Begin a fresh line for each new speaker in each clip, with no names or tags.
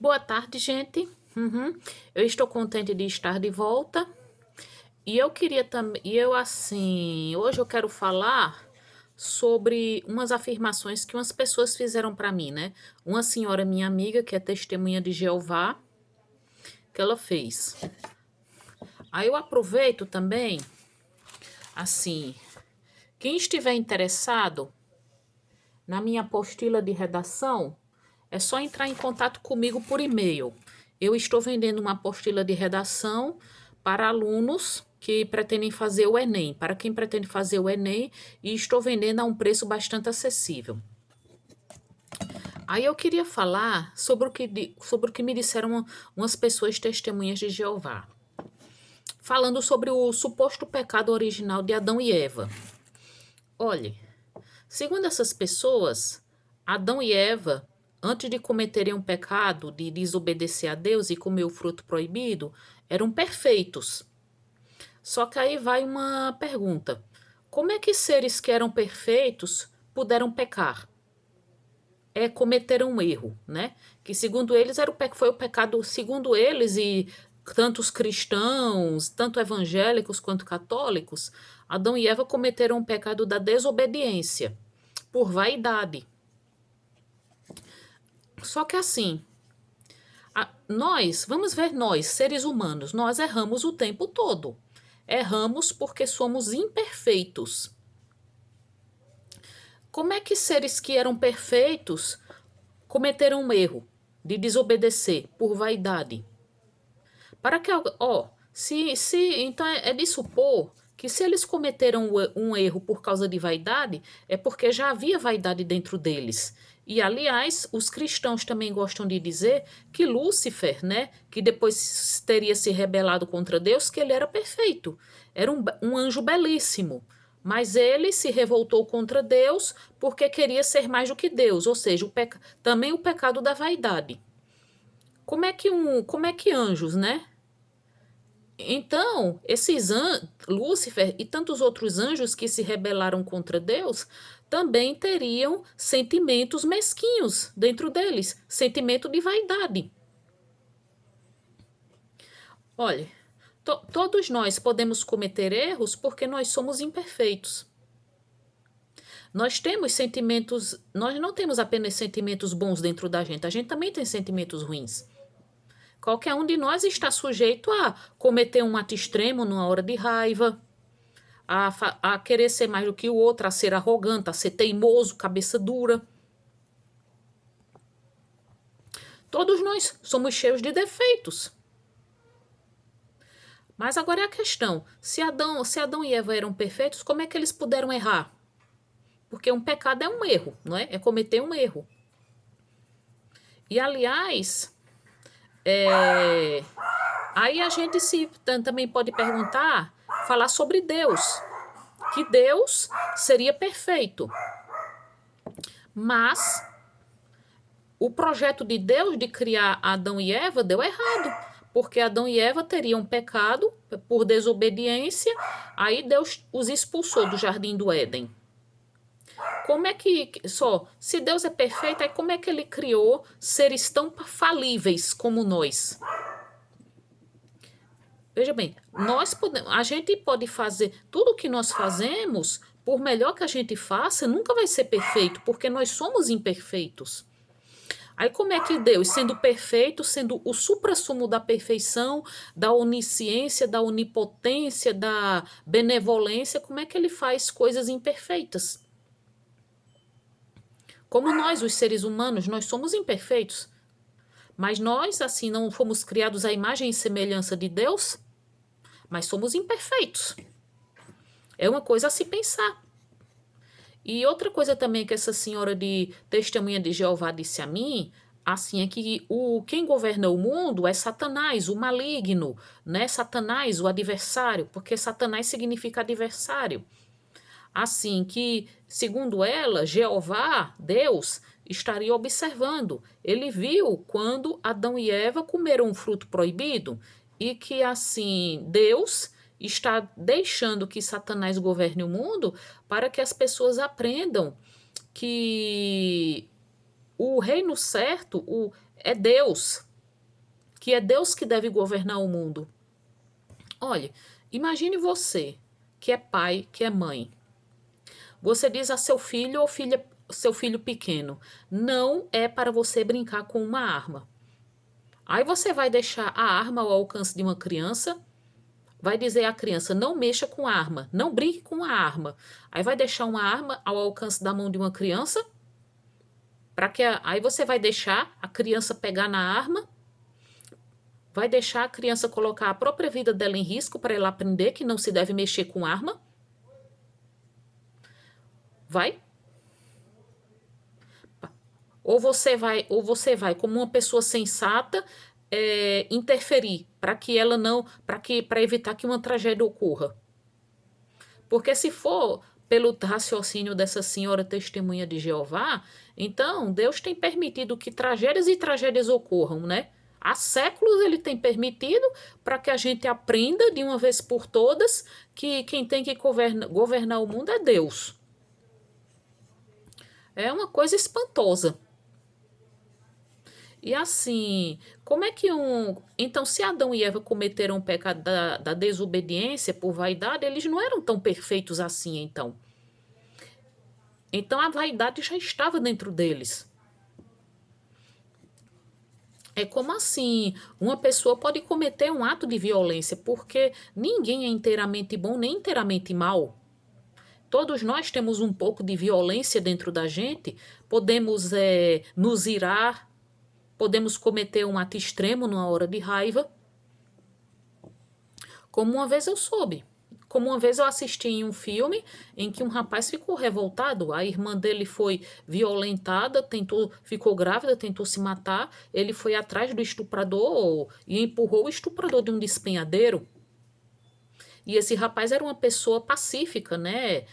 Boa tarde, gente. Eu estou contente de estar de volta. E eu queria também, hoje eu quero falar sobre umas afirmações que umas pessoas fizeram para mim, né? Uma senhora, minha amiga, que é testemunha de Jeová, que ela fez. Aí eu aproveito também, assim, quem estiver interessado na minha apostila de redação, é só entrar em contato comigo por e-mail. Eu estou vendendo uma apostila de redação para alunos que pretendem fazer o Enem, para quem pretende fazer o Enem, e estou vendendo a um preço bastante acessível. Aí eu queria falar sobre o que me disseram umas pessoas testemunhas de Jeová, falando sobre o suposto pecado original de Adão e Eva. Olhe, segundo essas pessoas, Adão e Eva, antes de cometerem um pecado de desobedecer a Deus e comer o fruto proibido, eram perfeitos. Só que aí vai uma pergunta: como é que seres que eram perfeitos puderam pecar? Cometeram um erro, né? Que segundo eles foi o pecado, segundo eles e tantos cristãos, tanto evangélicos quanto católicos, Adão e Eva cometeram o pecado da desobediência por vaidade. Só que assim, vamos ver nós, seres humanos, nós erramos o tempo todo. Erramos porque somos imperfeitos. Como é que seres que eram perfeitos cometeram um erro de desobedecer por vaidade? Para que, então é de supor que se eles cometeram um erro por causa de vaidade, é porque já havia vaidade dentro deles. E, aliás, os cristãos também gostam de dizer que Lúcifer, né, que depois teria se rebelado contra Deus, que ele era perfeito. Era um anjo belíssimo. Mas ele se revoltou contra Deus porque queria ser mais do que Deus, ou seja, também o pecado da vaidade. Como é que anjos, né? Então, Lúcifer e tantos outros anjos que se rebelaram contra Deus também teriam sentimentos mesquinhos dentro deles, sentimento de vaidade. Olha, todos nós podemos cometer erros porque nós somos imperfeitos. Nós temos sentimentos, nós não temos apenas sentimentos bons dentro da gente, a gente também tem sentimentos ruins. Qualquer um de nós está sujeito a cometer um ato extremo numa hora de raiva, a querer ser mais do que o outro, a ser arrogante, a ser teimoso, cabeça dura. Todos nós somos cheios de defeitos. Mas agora é a questão: se Adão e Eva eram perfeitos, como é que eles puderam errar? Porque um pecado é um erro, não é? É cometer um erro. E, aliás, é, aí a gente também pode perguntar, falar sobre Deus, que Deus seria perfeito. Mas o projeto de Deus de criar Adão e Eva deu errado, porque Adão e Eva teriam pecado por desobediência, aí Deus os expulsou do jardim do Éden. Como é se Deus é perfeito, aí como é que ele criou seres tão falíveis como nós? Veja bem, a gente pode fazer tudo o que nós fazemos, por melhor que a gente faça, nunca vai ser perfeito, porque nós somos imperfeitos. Aí como é que Deus, sendo perfeito, sendo o suprassumo da perfeição, da onisciência, da onipotência, da benevolência, como é que ele faz coisas imperfeitas? Como nós, os seres humanos, nós somos imperfeitos. Mas nós, assim, não fomos criados à imagem e semelhança de Deus, mas somos imperfeitos. É uma coisa a se pensar. E outra coisa também que essa senhora de testemunha de Jeová disse a mim, assim, é que quem governa o mundo é Satanás, o maligno, né? Satanás, o adversário, porque Satanás significa adversário. Assim que, segundo ela, Jeová, Deus, estaria observando. Ele viu quando Adão e Eva comeram um fruto proibido e que, assim, Deus está deixando que Satanás governe o mundo para que as pessoas aprendam que o reino certo é Deus, que é Deus que deve governar o mundo. Olhe, imagine você, que é pai, que é mãe. Você diz a seu filho ou filha, seu filho pequeno, não é para você brincar com uma arma. Aí você vai deixar a arma ao alcance de uma criança, vai dizer à criança, não mexa com a arma, não brinque com a arma. Aí vai deixar uma arma ao alcance da mão de uma criança, aí você vai deixar a criança pegar na arma, vai deixar a criança colocar a própria vida dela em risco para ela aprender que não se deve mexer com arma? Vai? Ou você vai, como uma pessoa sensata, interferir para que ela não, para evitar que uma tragédia ocorra. Porque se for pelo raciocínio dessa senhora testemunha de Jeová, então Deus tem permitido que tragédias e tragédias ocorram, né? Há séculos ele tem permitido para que a gente aprenda de uma vez por todas que quem tem que governar o mundo é Deus. É uma coisa espantosa. E assim, como é que um. Então, se Adão e Eva cometeram o pecado da desobediência por vaidade, eles não eram tão perfeitos assim, então. Então, a vaidade já estava dentro deles. É como assim? Uma pessoa pode cometer um ato de violência, porque ninguém é inteiramente bom nem inteiramente mal. Todos nós temos um pouco de violência dentro da gente, podemos nos irar, podemos cometer um ato extremo numa hora de raiva. Como uma vez eu soube. Como uma vez eu assisti em um filme em que um rapaz ficou revoltado, a irmã dele foi violentada, ficou grávida, tentou se matar, ele foi atrás do estuprador e empurrou o estuprador de um despenhadeiro. E esse rapaz era uma pessoa pacífica, né?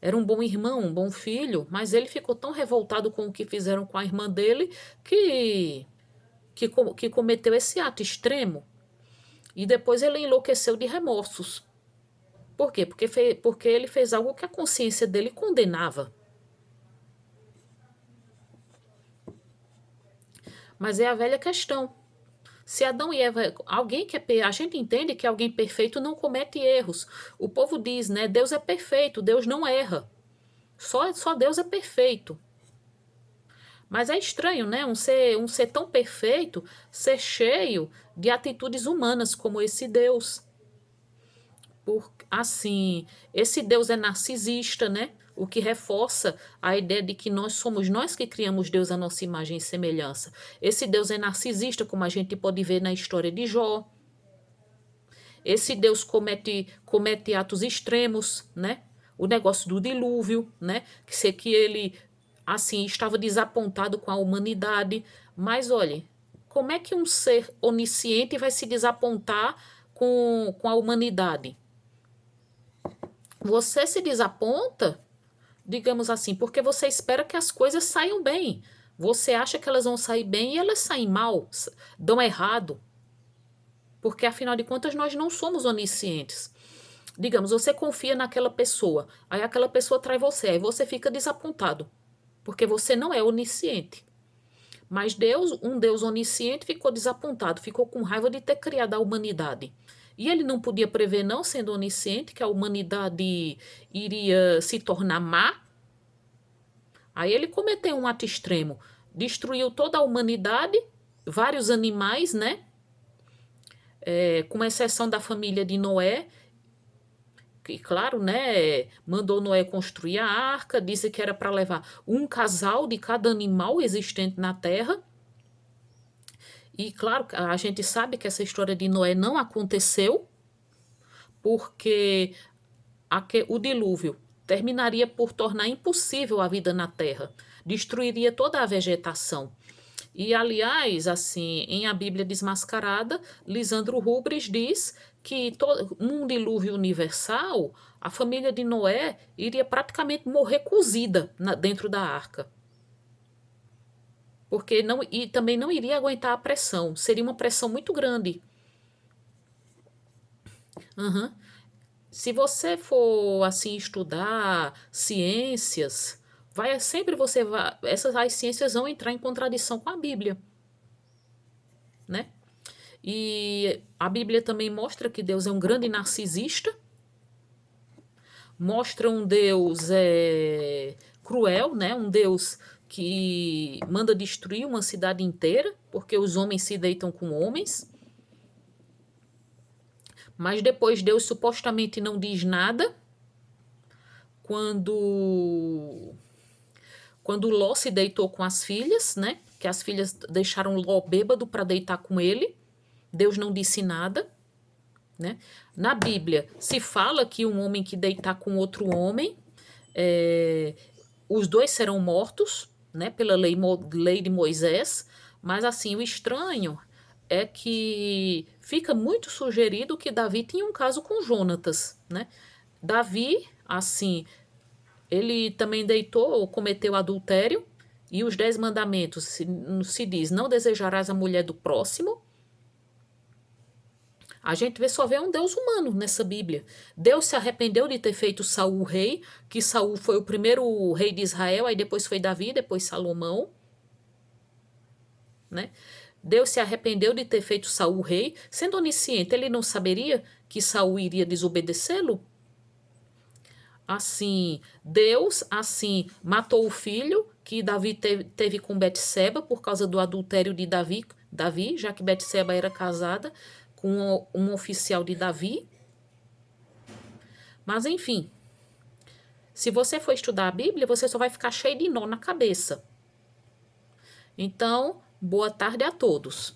Era um bom irmão, um bom filho, mas ele ficou tão revoltado com o que fizeram com a irmã dele que cometeu esse ato extremo. E depois ele enlouqueceu de remorsos. Por quê? Porque ele fez algo que a consciência dele condenava. Mas é a velha questão. Se Adão e Eva, a gente entende que alguém perfeito não comete erros. O povo diz, né? Deus é perfeito, Deus não erra. Só Deus é perfeito. Mas é estranho, né? Um ser tão perfeito ser cheio de atitudes humanas como esse Deus. Assim, esse Deus é narcisista, né? O que reforça a ideia de que somos nós que criamos Deus à nossa imagem e semelhança. Esse Deus é narcisista, como a gente pode ver na história de Jó. Esse Deus comete atos extremos, né? O negócio do dilúvio, né? Que ele, assim, estava desapontado com a humanidade. Mas, olhe, como é que um ser onisciente vai se desapontar com a humanidade? Você se desaponta, digamos assim, porque você espera que as coisas saiam bem. Você acha que elas vão sair bem e elas saem mal, dão errado. Porque afinal de contas nós não somos oniscientes. Digamos, você confia naquela pessoa, aí aquela pessoa trai você, aí você fica desapontado, porque você não é onisciente. Mas Deus, um Deus onisciente, ficou desapontado, ficou com raiva de ter criado a humanidade. E ele não podia prever, não sendo onisciente, que a humanidade iria se tornar má. Aí ele cometeu um ato extremo, destruiu toda a humanidade, vários animais, né? Com exceção da família de Noé, que, claro, né, mandou Noé construir a arca, disse que era para levar um casal de cada animal existente na terra. E, claro, a gente sabe que essa história de Noé não aconteceu, porque o dilúvio terminaria por tornar impossível a vida na terra, destruiria toda a vegetação. E, aliás, assim, em A Bíblia Desmascarada, Lisandro Rubens diz que num dilúvio universal, a família de Noé iria praticamente morrer cozida dentro da arca. Porque e também não iria aguentar a pressão, seria uma pressão muito grande. Uhum. Se você for assim estudar ciências, essas as ciências vão entrar em contradição com a Bíblia, né? E a Bíblia também mostra que Deus é um grande narcisista, mostra um Deus cruel, né? Um Deus que manda destruir uma cidade inteira, porque os homens se deitam com homens. Mas depois Deus supostamente não diz nada quando Ló se deitou com as filhas, né? Que as filhas deixaram Ló bêbado para deitar com ele. Deus não disse nada, né? Na Bíblia se fala que um homem que deitar com outro homem, os dois serão mortos, né? Pela lei de Moisés. Mas assim, o estranho é que fica muito sugerido que Davi tinha um caso com Jonatas, né? Davi, assim, ele também deitou ou cometeu adultério, e os 10 mandamentos se diz: não desejarás a mulher do próximo. A gente só vê um Deus humano nessa Bíblia. Deus se arrependeu de ter feito Saul rei, que Saul foi o primeiro rei de Israel, aí depois foi Davi, depois Salomão, né? Deus se arrependeu de ter feito Saul rei, sendo onisciente, ele não saberia que Saul iria desobedecê-lo? Assim, Deus, assim, matou o filho que Davi teve com Betseba por causa do adultério de Davi, já que Betseba era casada com um oficial de Davi. Mas, enfim, se você for estudar a Bíblia, você só vai ficar cheio de nó na cabeça. Então, boa tarde a todos.